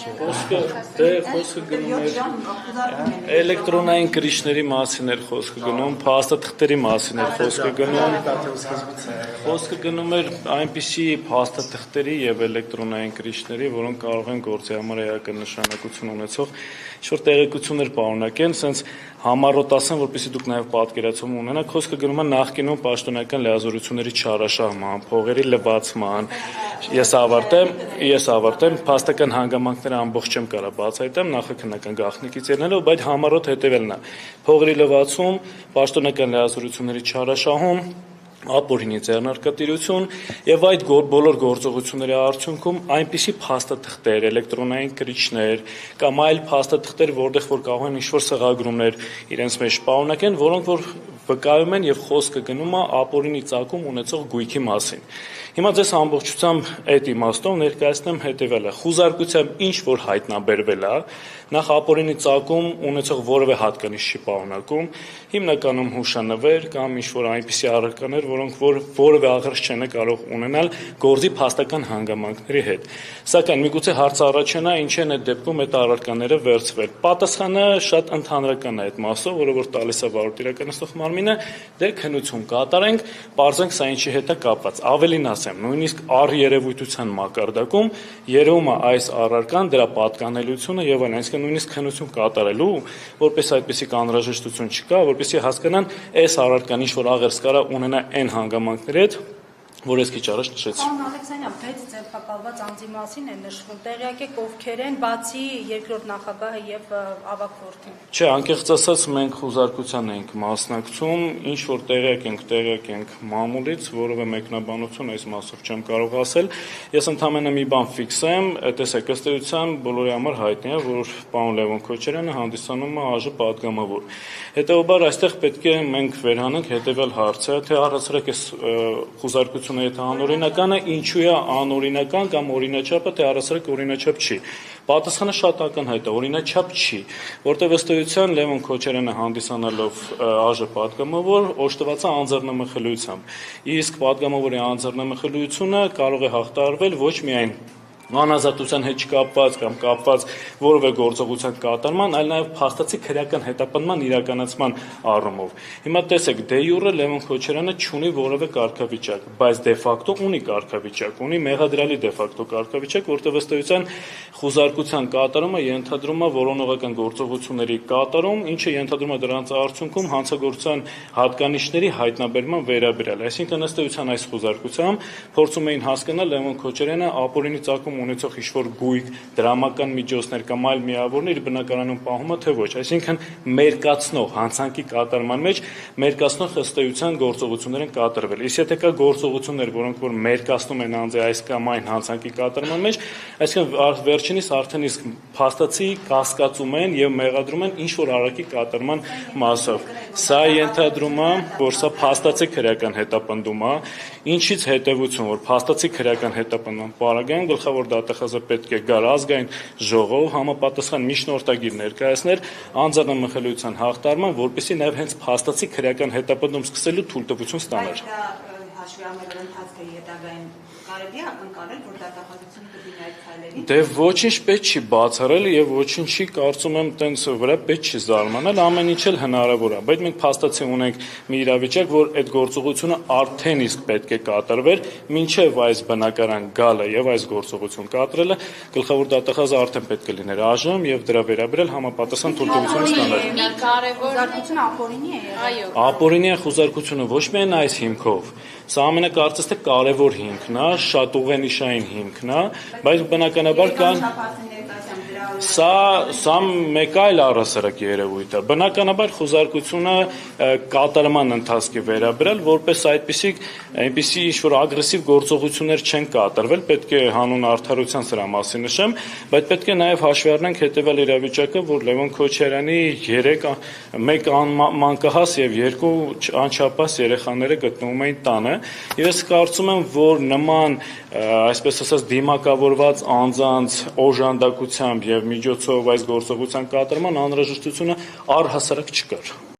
Խոսքը գնում էր էլեկտրոնային կրիչների մասին էր խոսքը գնում, փաստաթղթերի մասին էր խոսքը գնում էր այնպիսի փաստաթղթերի եւ էլեկտրոնային կրիչների, որոնք կարող են գործի համար էական նշանակություն ունեցող ինչ-որ տեղեկություններ պարունակեն, sense համառոտ ասեմ, որպեսզի դուք նաեւ պատկերացում ունենաք, խոսքը գնում է նախկինում պաշտոնական լիազորությունների չարաշահման, փողերի լվացման, ես ավարտեմ, փաստական հանգամանքները ամբողջ չեմ կարող բացահայտեմ նախաքննական գաղտնիքից ելնելով, բայց համառոտ հետևելն է, փողերի լվացում, պաշտոնական լիազորությունների չարաշահում, ապօրինի ձեռնարկատիրություն եւ այդ բոլոր գործողությունների արդյունքում այնպիսի փաստաթղթեր, էլեկտրոնային կրիչներ կամ այլ փաստաթղթեր, որտեղ որ կարող են ինչ-որ սղագրումներ իրենց մեջ պարունակեն, որոնք որ վկայում են եւ խոսքը գնում է ապօրինի ծագում ունեցող գույքի մասին։ Հիմա ձեզ ամբողջությամբ այդ իմաստով ներկայացնեմ հետեւելը։ Խուզարկությամբ ինչ որ հայտնաբերվել է, նախ ապօրինի ծագում ունեցող որևէ հատկանիշ չի պարունակում, հիմնականում հուշանվեր կամ ինչ որ այնպիսի առարկաներ, որոնք որ որևէ աղերս չեն կարող ունենալ գործի փաստական հանգամանքների հետ։ Սակայն միգուցե հարցը առաջանա, ինչ են այդ դեպքում այդ առարկաները վերցվել։ Պատասխանը շատ ընդհանրական է այդ մասով, որը որ տալիս է վարորդ իրականացնող մարմինը, դե քննություն կատարենք, բարձենք սա ինչի հետ է կապված։ Ավելին ասեմ, նույնիսկ առերևույթության մակարդակում երևում է այս առարկան, դրա պատկանելությունը եւ այլն, այսինքն նույնիսկ քննություն կատարելու, որպես այդպիսի կանհրաժեշտություն չկա, որպեսզի հասկանան այս առարկան ինչ որ աղերս կարա ունենա այն հանգամանքների հետ, որ ես քիչ առաջ նշեցի։ Պարոն Ալեքսանյան, բայց ձերբակալված անձի մասին է նշվում, տեղյակ եք ովքեր են, բացի երկրորդ նախագահը եւ ավագ որդին։ Չէ, անկեղծ ասած մենք խուզարկության ենք մասնակցում, ինչ որ տեղյակ ենք մամուլից, որովե մեկնաբանություն այս մասով չեմ կարող ասել։ Ես ընդամենը մի բան ֆիքսեմ, տեսեք, ըստ էության բոլորի համար հայտնի է, որ պարոն Լևոն Քոչարյանը հանդիսանում է ԱԺ պատգամավոր։ Հետևաբար այստեղ պետք է մենք վերհանենք հետևյալ հարցը, թե առասարակ այս խուզարկությունը եթե անօրինական է, ինչու է անօրինական կամ օրինաչափը, թե առասարակ օրինաչափ չի։ Պատասխանը շատ ակնհայտ է, օրինաչափ չի, որտեղ ըստ էության Լևոն Քոչարյանը հանդիսանալով ԱԺ պատգամավոր օժտված է անձեռնմխելիությամբ։ Իսկ պատգամավորի անձեռնմխելիությունը կարող է հաղթահարվել ոչ միայն անազատության հետ չկապված կամ կապված որևէ գործողության կատարման, այլ նաև փաստացի քրեական հետապնդման իրականացման առումով։ Հիմա տեսեք, դե յուրը Լևոն Քոչարյանը չունի որևէ կարգավիճակ, բայց դե ֆակտո ունի կարգավիճակ, ունի մեղադրյալի դե ֆակտո կարգավիճակ, որտեղ ըստ էության խուզարկության կատարումը ենթադրում է որոնողական գործողությունների կատարում, ինչը ենթադրում է դրանց արդյունքում հանցագործության հատկանիշների հայտնաբերման վերաբերյալ։ Այսինքն ըստ էության այս խուզարկությամբ փորձում էին հասկանալ Լևոն Քոչարյանը ապօրինի ծագում ունեցող ինչ-որ գույք, դրամական միջոցներ կամ այլ միավորներ բնակարանում պահում է թե ոչ, այսինքն մերկացնող հանցանքի կատարման մեջ մերկացնող ըստ էության գործողություններ են կատարվել։ Իսկ եթե կա գործողություններ, որոնք որ մերկացնում են անձի այս կամ այն հանցանքի կատարման մեջ, այսինքն վերջինիս արդեն իսկ փաստացի կասկածում են եւ մեղադրում են ինչ-որ արարքի կատարման մասով։ Սա ենթադրում է, որ սա փաստացի քրեական հետապնդում է, ինչից հետեւություն, որ փաստացի քրեական հետապնդման պարագայում գլխավոր դատախազը պետք է գար ազգային ժողով համապատասխան միջնորդագիր ներկայացներ անձեռնմխելիության հաղթարման, որպեսզի նաև հենց փաստացի քրեական հետապնդում սկսելու թույլտվություն ստանար։ Կարելի է ակնկալել, որ դատախազությունը կդիմի այդ քայլերին։ Դե ոչինչ պետք չի բացառել եւ ոչինչի կարծում եմ տենց վրա պետք չի զարմանալ, ամեն ինչ էլ հնարավոր է, բայց մենք փաստացի ունենք մի իրավիճակ, որ այդ գործողությունը արդեն իսկ պետք է կատարվեր, մինչեւ այս բնակարան գալը եւ այս գործողություն կատարելը, գլխավոր դատախազը արդեն պետք է լիներ ԱԺ-ում եւ դրա վերաբերյալ համապատասխան թույլտվություն ստանար։ Մի կարևոր խուզարկությունը ապօրինի է եղել։ Այո։ Ապօրինի է խուզարկությունը ոչ միայն այս հիմքով, սա ամենակարծես թե կարևոր հիմքն է, շատ ուղենիշային հիմքն է, բայց բնականաբար կան Սա մեկ այլ առհասարակ երևույթ է։ Բնականաբար խուզարկությունը կատարման ընթացքի վերաբերյալ որպես այնպիսի ինչ-որ ագրեսիվ գործողություններ չեն կատարվել, պետք է հանուն արդարության սրա մասին նշեմ, բայց պետք է նաև հաշվի առնենք հետևյալ իրավիճակը, որ Լևոն Քոչարյանի 1 մանկահաս եւ 2 անչափահաս երեխաները գտնվում էին տանը, եւ ես կարծում եմ, որ նման այսպես ասած դիմակավորված անձանց օժանդակությամբ եւ միջոցով այս գործողության կատարման անհրաժեշտությունը առհասարակ չկար։